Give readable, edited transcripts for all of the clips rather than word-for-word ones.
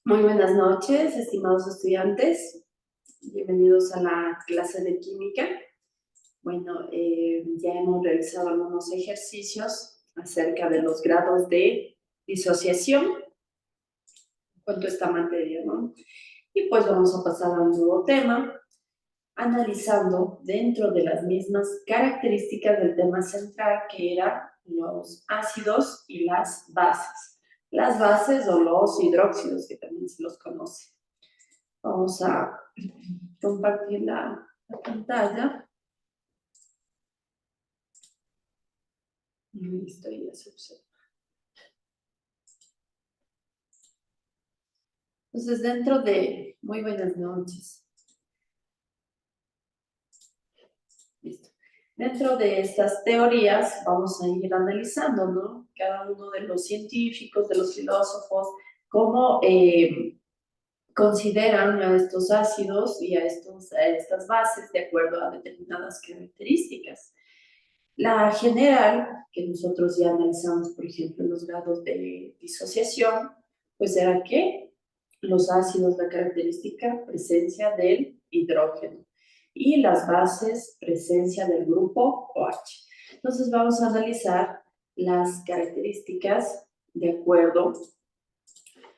Muy buenas noches, estimados estudiantes. Bienvenidos a la clase de química. Bueno, ya hemos realizado algunos ejercicios acerca de los grados de disociación en cuanto a esta materia, ¿no? Y pues vamos a pasar a un nuevo tema, analizando dentro de las mismas características del tema central, que eran los ácidos y las bases. Las bases o los hidróxidos, que también se los conoce. Vamos a compartir la pantalla. Listo, ya se observa. Entonces, dentro de... Muy buenas noches. Listo. Dentro de estas teorías vamos a ir analizando, ¿no? Cada uno de los científicos, de los filósofos, cómo consideran a estos ácidos y a estas bases de acuerdo a determinadas características. La general, que nosotros ya analizamos, por ejemplo, en los grados de disociación, pues era que los ácidos, la característica, presencia del hidrógeno, y las bases, presencia del grupo OH. Entonces vamos a analizar las características de acuerdo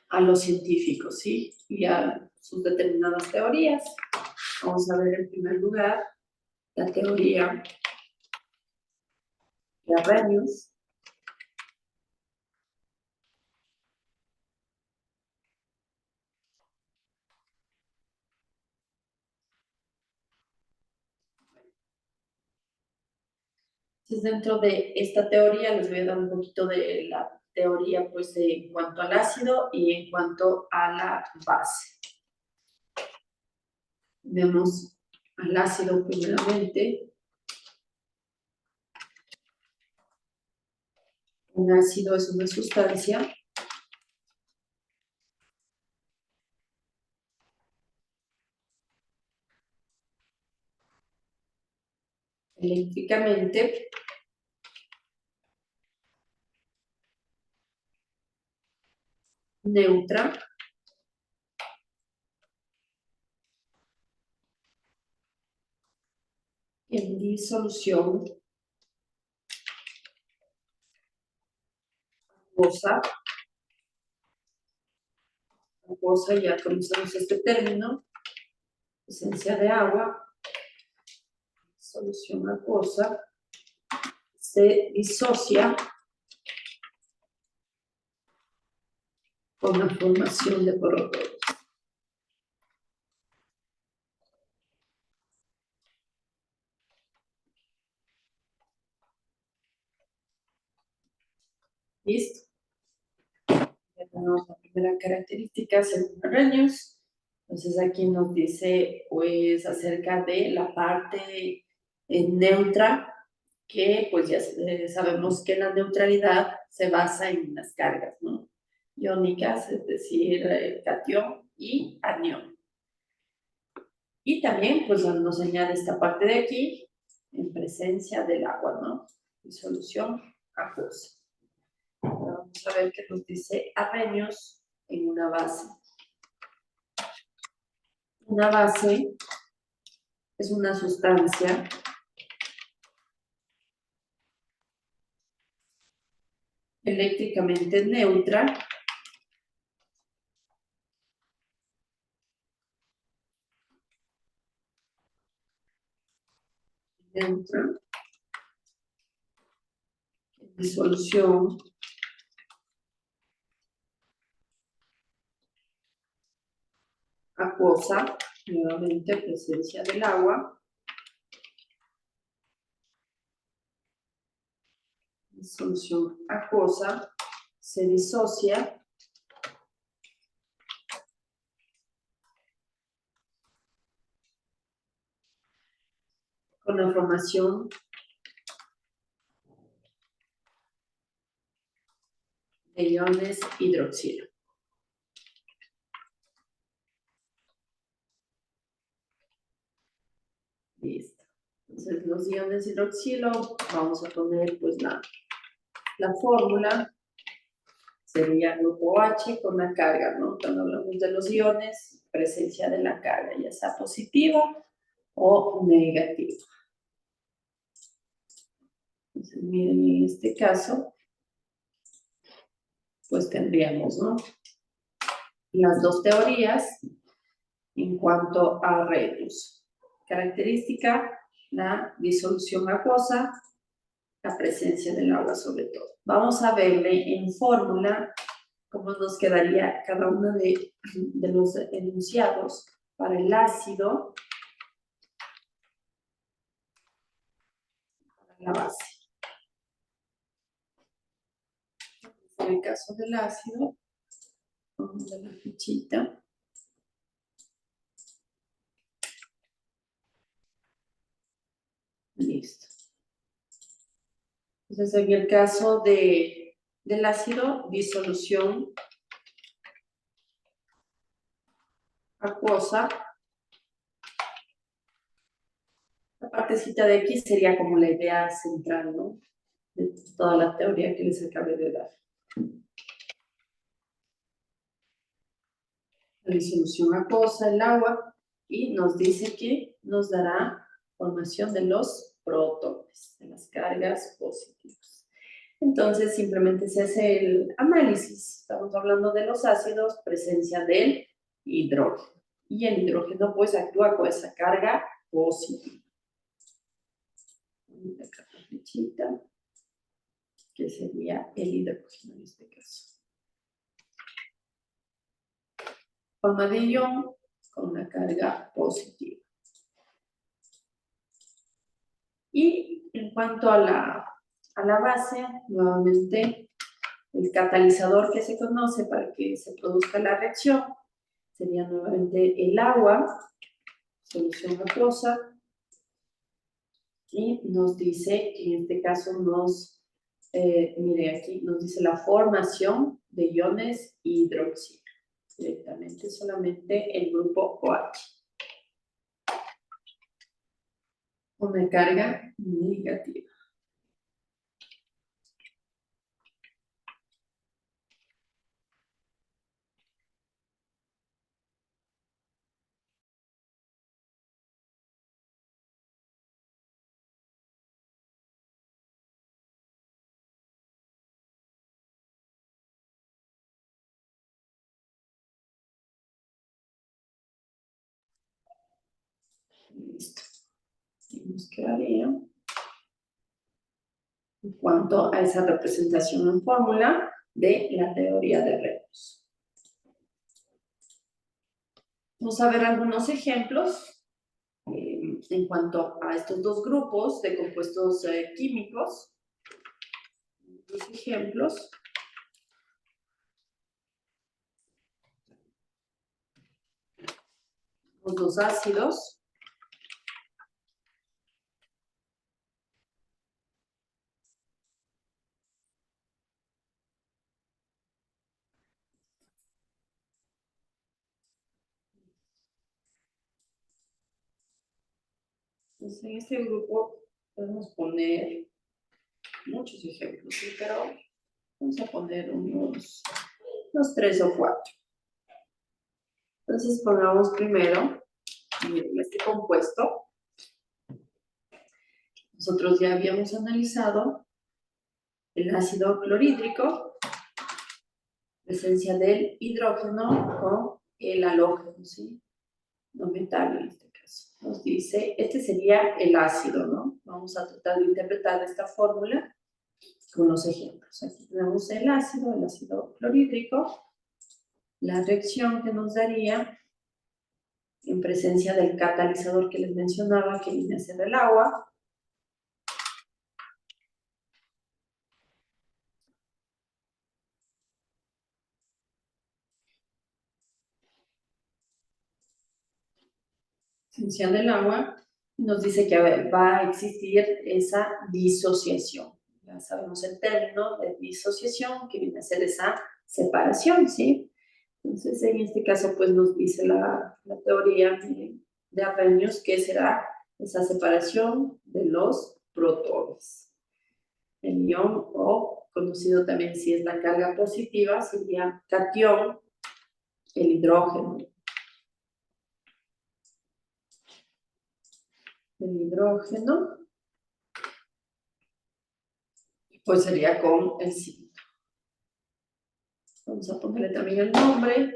a los científicos, ¿sí? Y a sus determinadas teorías. Vamos a ver en primer lugar la teoría de Arrhenius. Entonces, dentro de esta teoría les voy a dar un poquito de la teoría, pues, en cuanto al ácido y en cuanto a la base. Vemos al ácido primeramente. Un ácido es una sustancia eléctricamente neutra en disolución acuosa. Acuosa, ya conocemos este término, presencia de agua, solución acuosa, se disocia con la formación de porotos. ¿Listo? Ya tenemos la primera característica según Arrhenius. Entonces aquí nos dice pues acerca de la parte neutra, que pues ya sabemos que la neutralidad se basa en las cargas, ¿no? Iónicas, es decir, catión y anión. Y también pues nos añade esta parte de aquí, en presencia del agua, ¿no? Disolución acuosa. Vamos a ver qué nos dice Arrhenius en una base. Una base es una sustancia eléctricamente neutra en disolución acuosa, nuevamente presencia del agua, disolución acuosa, se disocia con la formación de iones hidroxilo. Listo. Entonces los iones hidroxilo, vamos a poner pues la fórmula. sería grupo H con la carga, ¿no? Cuando hablamos de los iones, presencia de la carga, ya sea positiva o negativa. Entonces, miren, en este caso, pues tendríamos, ¿no? Las dos teorías en cuanto a Arrhenius. Característica, la disolución acuosa, la presencia del agua sobre todo. Vamos a verle en fórmula cómo nos quedaría cada uno de los enunciados para el ácido, para la base. En el caso del ácido, vamos a la fichita. Listo. Entonces, en el caso del ácido, disolución acuosa. La partecita de X sería como la idea central, ¿no? De toda la teoría que les acabé de dar. La disolución acuosa, el agua, y nos dice que nos dará formación de los protones, de las cargas positivas. Entonces, simplemente se hace el análisis. Estamos hablando de los ácidos, presencia del hidrógeno. Y el hidrógeno, pues, actúa con esa carga positiva. Acá la flechita, que sería el hidrógeno en este caso. Forma de ion con una carga positiva. Y en cuanto a la base, nuevamente, el catalizador que se conoce para que se produzca la reacción sería nuevamente el agua, solución acuosa, y nos dice, en este caso mire aquí, nos dice la formación de iones hidroxilo, directamente solamente el grupo OH. Una carga negativa. Listo. Y nos quedaría en cuanto a esa representación en fórmula de la teoría de Reynolds. Vamos a ver algunos ejemplos en cuanto a estos dos grupos de compuestos químicos. Dos ejemplos. Los dos ácidos. Entonces, en este grupo podemos poner muchos ejemplos, ¿sí? Pero vamos a poner unos 3 o 4. Entonces, pongamos primero, miren, este compuesto. Nosotros ya habíamos analizado el ácido clorhídrico, presencia del hidrógeno con el halógeno, ¿sí? No metal en este caso. Nos dice, este sería el ácido, ¿no? Vamos a tratar de interpretar esta fórmula con los ejemplos. Aquí tenemos el ácido clorhídrico, la reacción que nos daría en presencia del catalizador que les mencionaba, que viene a ser el agua. Presencia del agua, nos dice que va a existir esa disociación. Ya sabemos el término de disociación, que viene a ser esa separación, ¿sí? Entonces, en este caso, pues nos dice la teoría de Arrhenius que será esa separación de los protones. El ion, o conocido también si es la carga positiva, sería catión, el hidrógeno. El hidrógeno, pues sería con el signo. Vamos a ponerle también el nombre,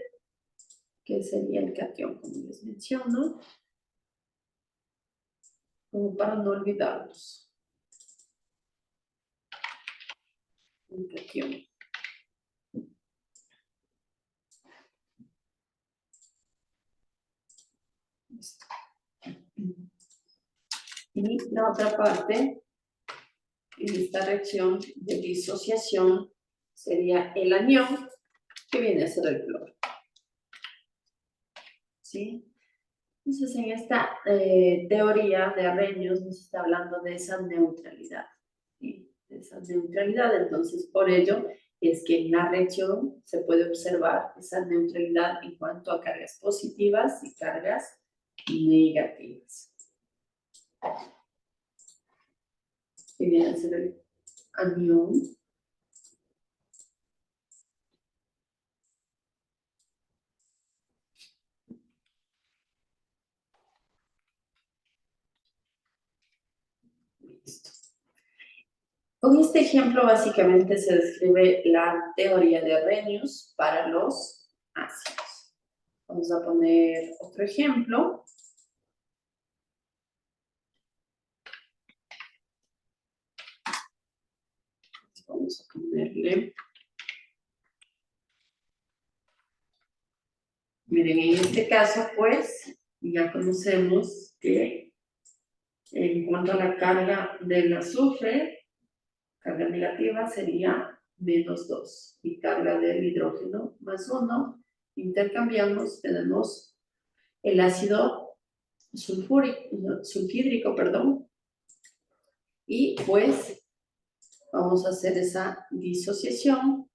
que sería el catión, como les menciono, como para no olvidarnos. El catión. Listo. Y la otra parte, en esta reacción de disociación, sería el anión, que viene a ser el cloro. ¿Sí? Entonces, en esta teoría de Arrhenius nos está hablando de esa neutralidad. ¿Sí? De esa neutralidad, entonces, por ello es que en la reacción se puede observar esa neutralidad en cuanto a cargas positivas y cargas negativas. Que viene a ser el anión. Listo. Con este ejemplo básicamente se describe la teoría de Arrhenius para los ácidos. Vamos a poner otro ejemplo. Vamos a ponerle. Miren, en este caso, pues, ya conocemos que en cuanto a la carga del azufre, carga negativa sería -2 y carga del hidrógeno +1. Intercambiamos, tenemos el ácido sulfídrico, perdón, y pues vamos a hacer esa disociación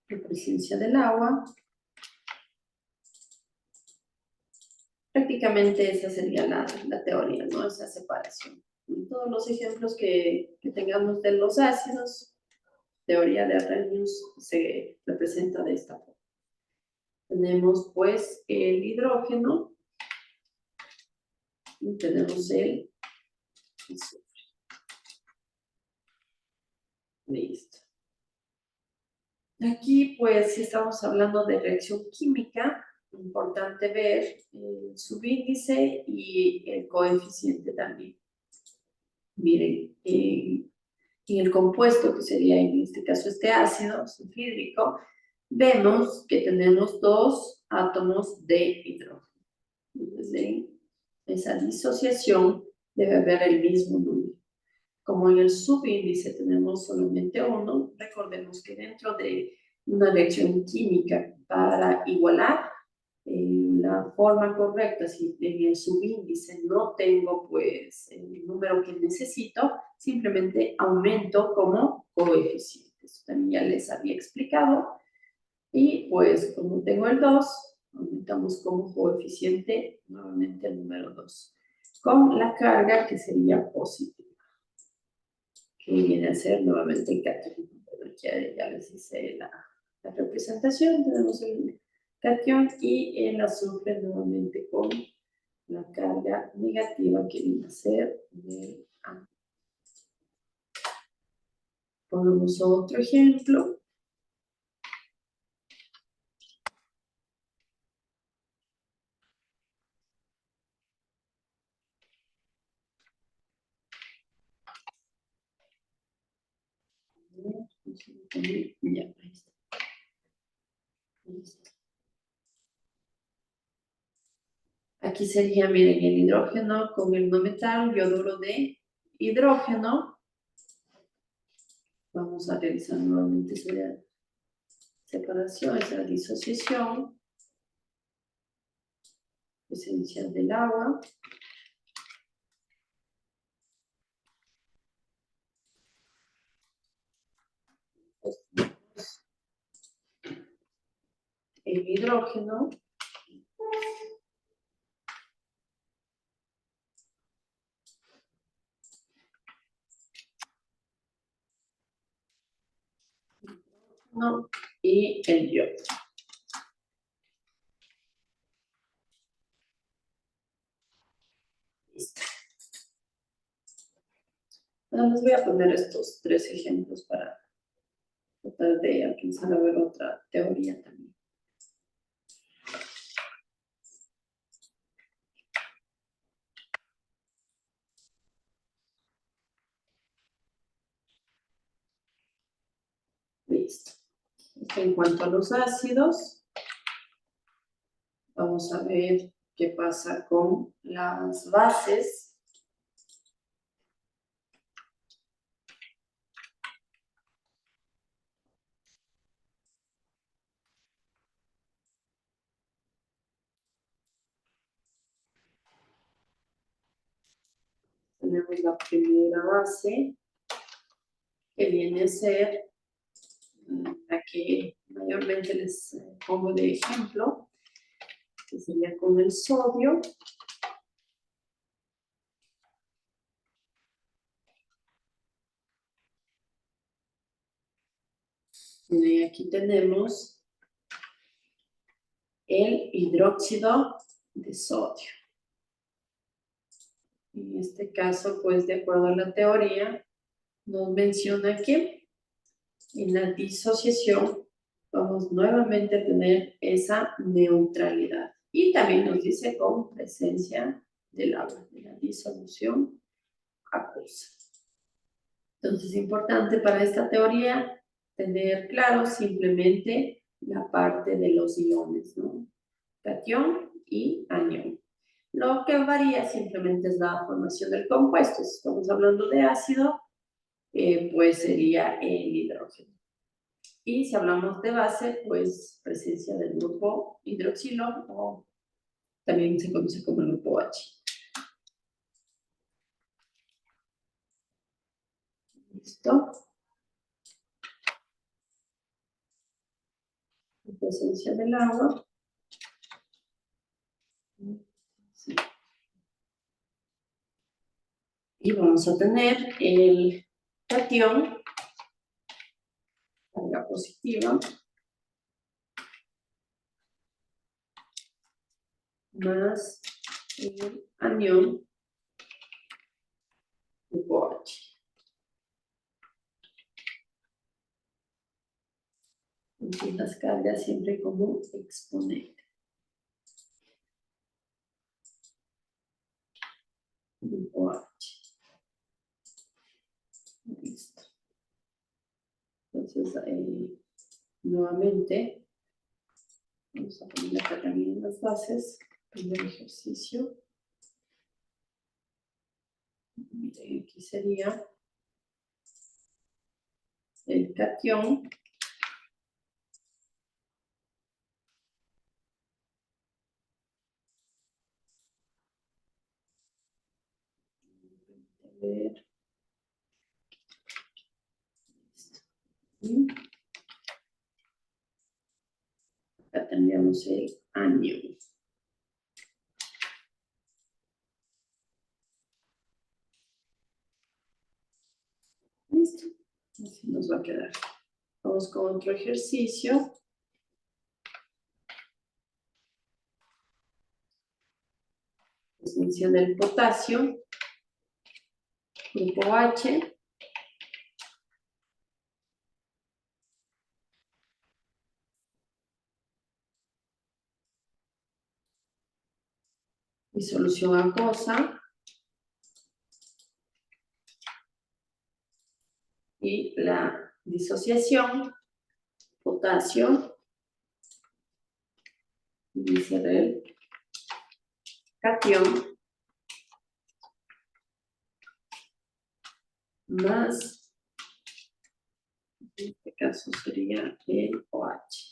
en presencia del agua. Prácticamente esa sería la teoría, ¿no? Esa separación. En todos los ejemplos que tengamos de los ácidos, teoría de Arrhenius se representa de esta forma. Tenemos pues el hidrógeno y tenemos el azufre. Listo. Aquí pues si estamos hablando de reacción química, importante ver el subíndice y el coeficiente también. Miren, en el compuesto, que sería en este caso este ácido sulfídrico, vemos que tenemos 2 átomos de hidrógeno. Entonces, en esa disociación debe haber el mismo número. Como en el subíndice tenemos solamente 1, recordemos que dentro de una reacción química, para igualar la forma correcta, si en el subíndice no tengo pues el número que necesito, simplemente aumento como coeficiente. Eso también ya les había explicado. Y pues como tengo el 2, aumentamos como coeficiente nuevamente el número 2, con la carga que sería positiva, que viene a ser nuevamente el catión. Pero ya les hice la representación. Tenemos el catión y el azufre nuevamente con la carga negativa que viene a ser del átomo. Ponemos otro ejemplo. Ya, ahí está. Listo. Aquí sería, miren, el hidrógeno con el no metal, yoduro de hidrógeno. Vamos a realizar nuevamente esa separación, esa disociación. Presencia del agua. El hidrógeno. carbono y el yodo. Listo. Bueno, les voy a poner estos 3 ejemplos para tratar de alcanzar a ver otra teoría también. Listo. En cuanto a los ácidos, vamos a ver qué pasa con las bases. Tenemos la primera base, que viene a ser la que mayormente les pongo de ejemplo, que sería con el sodio. Y aquí tenemos el hidróxido de sodio. En este caso, pues de acuerdo a la teoría, nos menciona que en la disociación vamos nuevamente a tener esa neutralidad. Y también nos dice con presencia del agua, de la disolución acuosa. Entonces es importante para esta teoría tener claro simplemente la parte de los iones, ¿no? Catión y anión. Lo que varía simplemente es la formación del compuesto. Si estamos hablando de ácido, pues sería el hidrógeno. Y si hablamos de base, pues presencia del grupo hidroxilo o también se conoce como el grupo H. ¿Listo? Presencia del agua. Sí. Y vamos a tener el catión, carga positiva, más el anión, grupo H. Entonces las cargas siempre como exponente. Grupo H. Listo. Entonces, nuevamente, vamos a poner acá también las bases del ejercicio. Miren, aquí sería el catión. A ver. Y acá tendríamos el anión. Listo. Así nos va a quedar. Vamos con otro ejercicio. Presencia del potasio. Grupo H. Disolución acuosa. Y la disociación, potasio, dice del catión, más, en este caso sería el OH.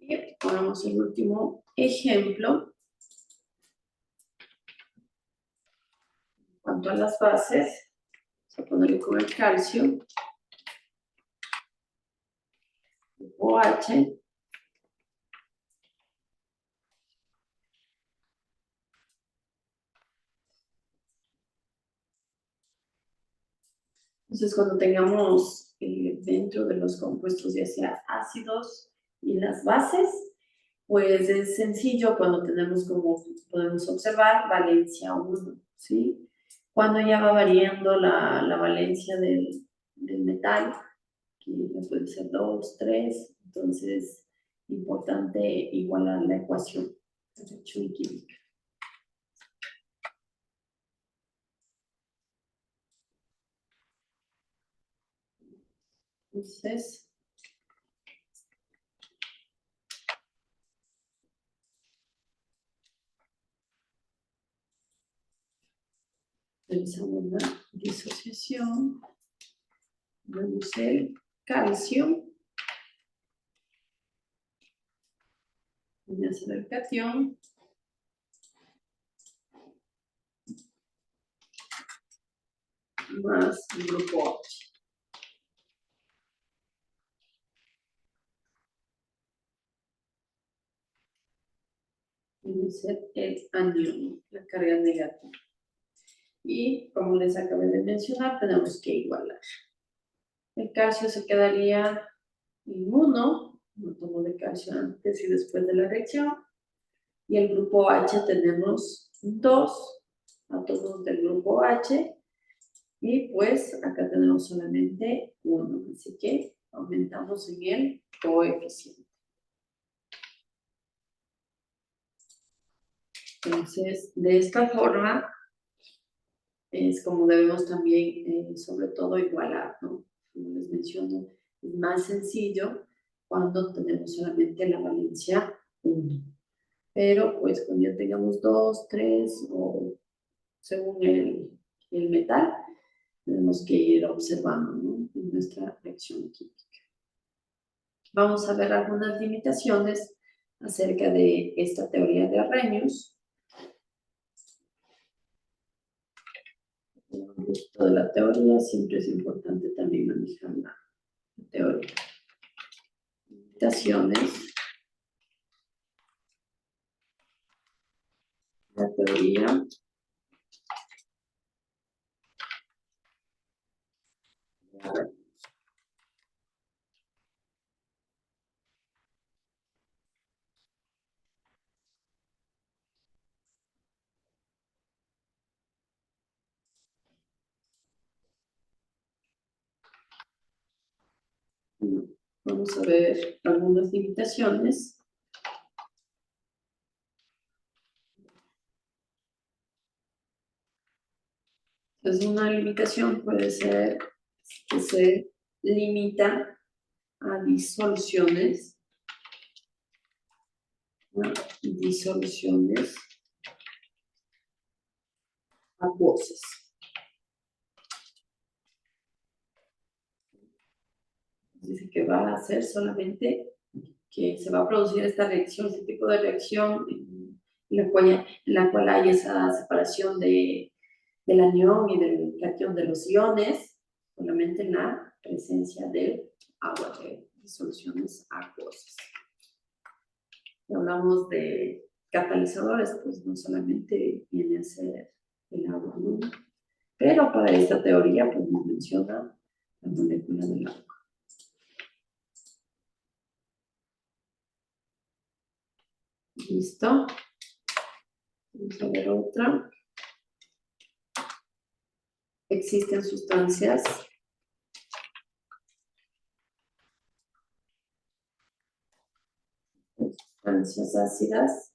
Y pongamos el último ejemplo. En cuanto a las bases, vamos a ponerle con el calcio, OH, entonces cuando tengamos dentro de los compuestos ya sea ácidos y las bases, pues es sencillo cuando tenemos, como podemos observar, valencia 1, ¿sí? Cuando ya va variando la valencia del metal, que ya puede ser 2, 3, entonces importante igualar la ecuación de reacción química. Entonces, realizamos la disociación, vemos el calcio, viene a ser el catión, más el grupo H. Viene a ser el anión, la carga negativa. Y como les acabé de mencionar, tenemos que igualar. El calcio se quedaría en 1, un átomo de calcio antes y después de la reacción. Y el grupo H tenemos 2 átomos del grupo H. Y pues acá tenemos solamente 1. Así que aumentamos en el coeficiente. Entonces, de esta forma es como debemos también, sobre todo, igualar, ¿no? Como les menciono, es más sencillo cuando tenemos solamente la valencia 1. Pero, pues, cuando ya tengamos 2, 3, o según el metal, tenemos que ir observando, ¿no? En nuestra reacción química. Vamos a ver algunas limitaciones acerca de esta teoría de Arrhenius. De la teoría, siempre es importante también manejar la teoría. Limitaciones. La teoría. Vamos a ver algunas limitaciones. Entonces, una limitación puede ser que se limita a disoluciones. Disoluciones acuosas. Dice que va a ser solamente que se va a producir esta reacción, este tipo de reacción en la cual hay esa separación del anión y del cation de los iones, solamente en la presencia del agua, de disoluciones acuosas. Si hablamos de catalizadores, pues no solamente viene a ser el agua, ¿no? Pero para esta teoría, pues nos menciona la molécula del agua. Listo. Vamos a ver otra. Existen sustancias ácidas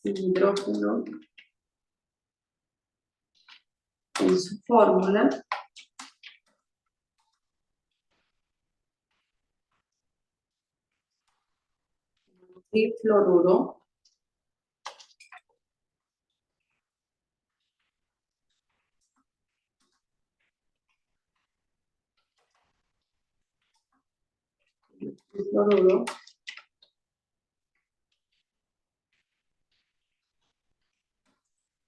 sin hidrógeno en su fórmula. Trifluoruro. el cloruro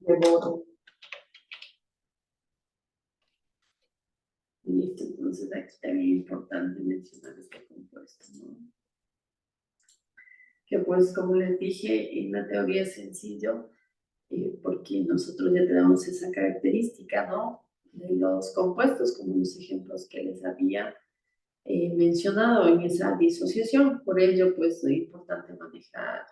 de boro. Listo, entonces aquí también es importante mencionar este compuesto, ¿no? Que pues como les dije, en la teoría es sencillo, porque nosotros ya tenemos esa característica, ¿no? De los compuestos, como los ejemplos que les había mencionado en esa disociación. Por ello, pues es importante manejar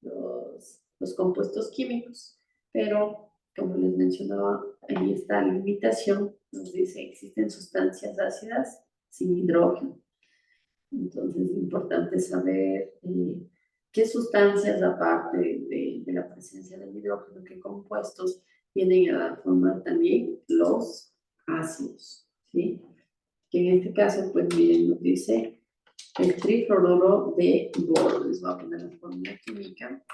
los compuestos químicos. Pero, como les mencionaba, en esta limitación nos dice existen sustancias ácidas sin hidrógeno. Entonces es importante saber qué sustancias, aparte de la presencia del hidrógeno, qué compuestos vienen a formar también los ácidos, ¿sí? Que en este caso, pues miren, nos dice el trifluoruro de boro. Les voy a poner la fórmula química.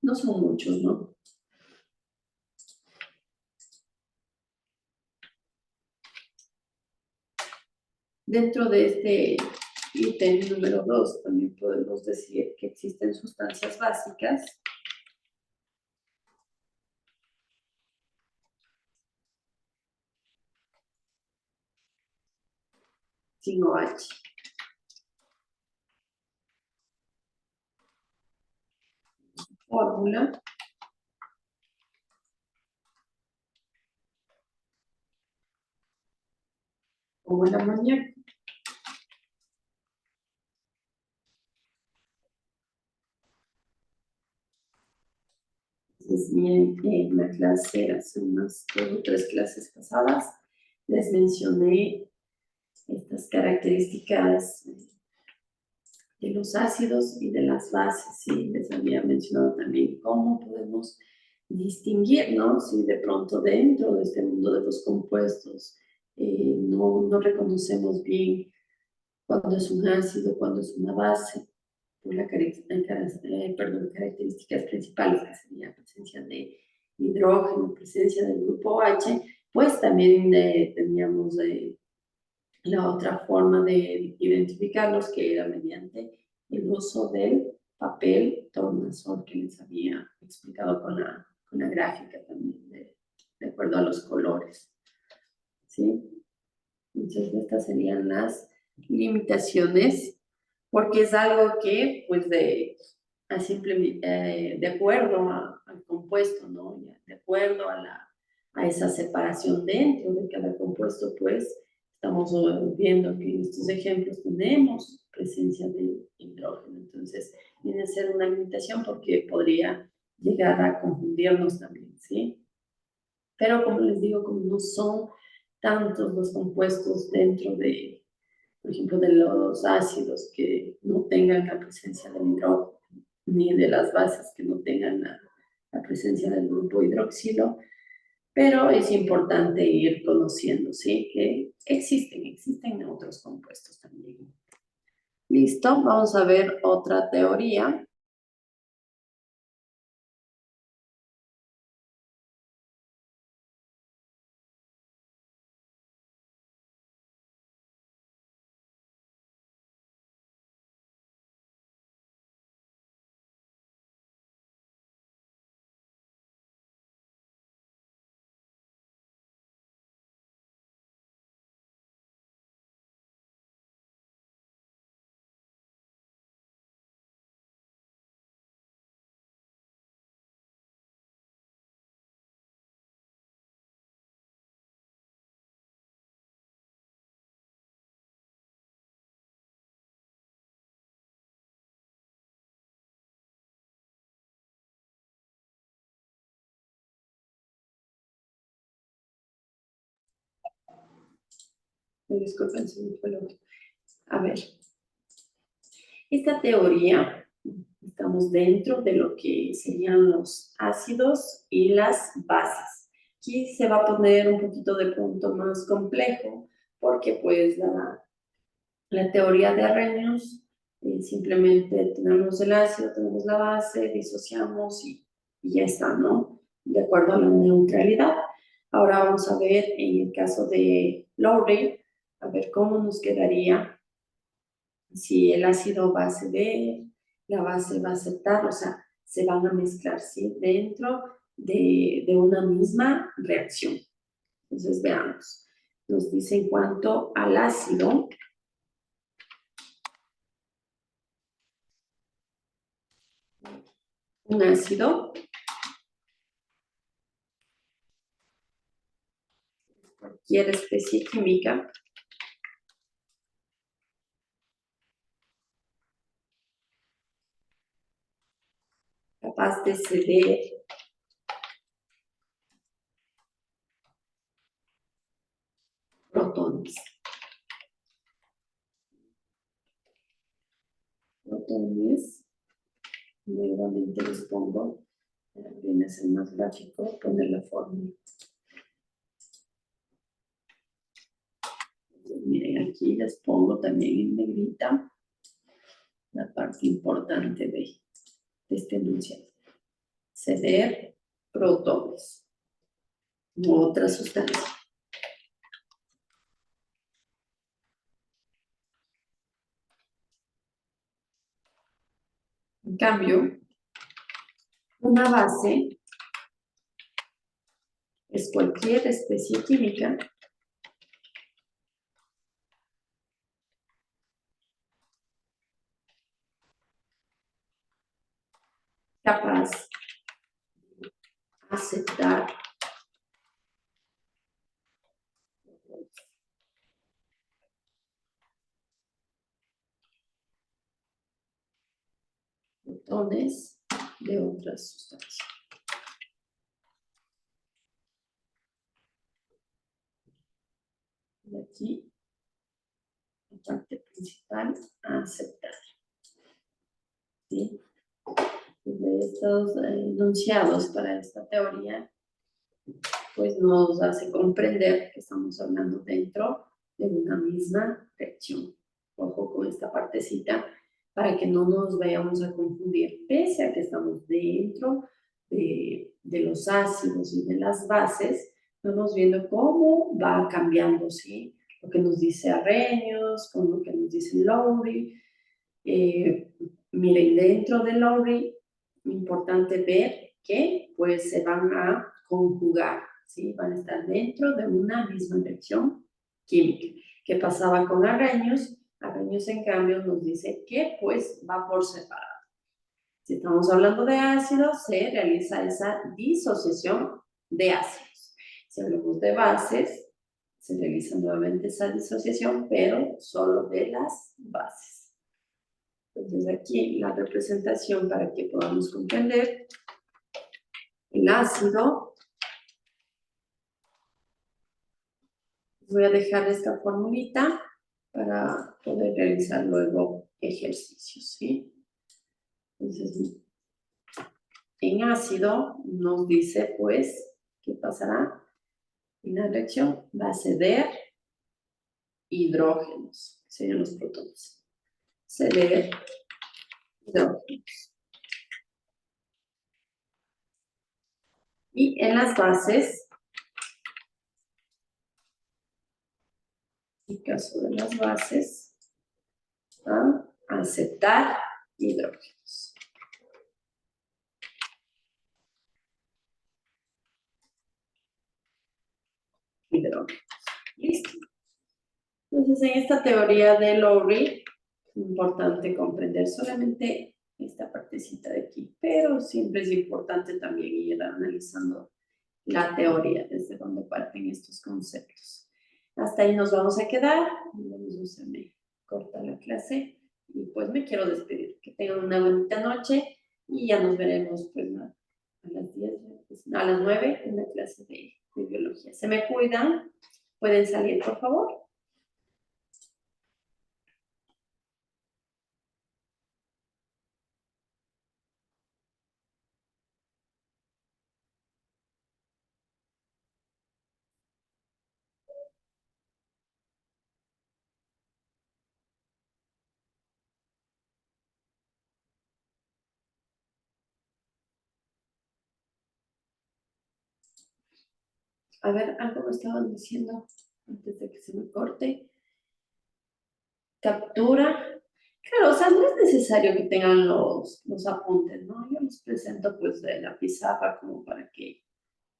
No son muchos, ¿no? Dentro de este ítem número 2, también podemos decir que existen sustancias básicas sin OH. Fórmula como el amoníaco. Entonces, bien, en la clase, hace unas 2 o 3 clases pasadas, les mencioné estas características de los ácidos y de las bases, ¿sí? Les había mencionado también cómo podemos distinguir, ¿no? Si de pronto dentro de este mundo de los compuestos no reconocemos bien cuándo es un ácido, cuándo es una base, por las características principales, que sería presencia de hidrógeno, presencia del grupo H, pues también teníamos la otra forma de identificarlos, que era mediante el uso del papel tornasol, que les había explicado con la gráfica también, de acuerdo a los colores. ¿Sí? Entonces, estas serían las limitaciones, porque es algo que, pues, de acuerdo al compuesto, ¿no? De acuerdo a esa separación dentro de cada compuesto, pues, estamos viendo que en estos ejemplos tenemos presencia de hidrógeno. Entonces, viene a ser una limitación porque podría llegar a confundirnos también, ¿sí? Pero como les digo, como no son tantos los compuestos dentro de, por ejemplo, de los ácidos que no tengan la presencia del hidrógeno, ni de las bases que no tengan la presencia del grupo hidroxilo, pero es importante ir conociendo, ¿sí? Que existen otros compuestos también. Listo, vamos a ver otra teoría. Disculpen, se me fue lo otro. A ver, esta teoría, estamos dentro de lo que serían los ácidos y las bases. Aquí se va a poner un poquito de punto más complejo porque pues la teoría de Arrhenius simplemente tenemos el ácido, tenemos la base, disociamos y ya está, ¿no? De acuerdo a la neutralidad. Ahora vamos a ver en el caso de Lowry, a ver cómo nos quedaría si el ácido va a ceder, la base va a aceptar, o sea, se van a mezclar, ¿sí? Dentro de una misma reacción. Entonces, veamos. Nos dice en cuanto al ácido, un ácido, cualquier especie química, capaz de ceder protones. Protones, nuevamente les pongo, viene a ser más gráfico, poner la fórmula. Miren, aquí les pongo también en negrita la parte importante de este enunciado. Ceder protones, otra sustancia. En cambio, una base es cualquier especie química capaz de aceptar protones de otras sustancias. Y aquí, la parte principal, aceptar. ¿Sí? De estos enunciados para esta teoría, pues nos hace comprender que estamos hablando dentro de una misma reacción. Ojo con esta partecita para que no nos vayamos a confundir, pese a que estamos dentro de los ácidos y de las bases, vamos viendo cómo va cambiando, ¿sí? Lo que nos dice Arrhenius, con lo que nos dice Lowry. Miren, dentro de Lowry, importante ver que pues se van a conjugar, ¿sí? Van a estar dentro de una misma reacción química. ¿Qué pasaba con Arrhenius? Arrhenius, en cambio, nos dice que pues va por separado. Si estamos hablando de ácidos, se realiza esa disociación de ácidos. Si hablamos de bases, se realiza nuevamente esa disociación, pero solo de las bases. Entonces aquí la representación para que podamos comprender el ácido. Voy a dejar esta formulita para poder realizar luego ejercicios, ¿sí? Entonces, en ácido nos dice, pues, ¿qué pasará? En la reacción va a ceder hidrógenos, que serían los protones. Ceder hidrógenos. Y en las bases, en el caso de las bases, van a aceptar hidrógenos. Hidrógenos. Listo. Entonces, en esta teoría de Lowry, es importante comprender solamente esta partecita de aquí, pero siempre es importante también ir analizando la teoría, desde donde parten estos conceptos. Hasta ahí nos vamos a quedar. Se me corta la clase y pues me quiero despedir. Que tengan una bonita noche y ya nos veremos pues a las 10, a las 9 en la clase de biología. Se me cuidan. ¿Pueden salir, por favor? A ver, algo me estaban diciendo antes de que se me corte. Captura. Claro, o sea, no es necesario que tengan los apuntes, ¿no? Yo los presento pues de la pizarra como para que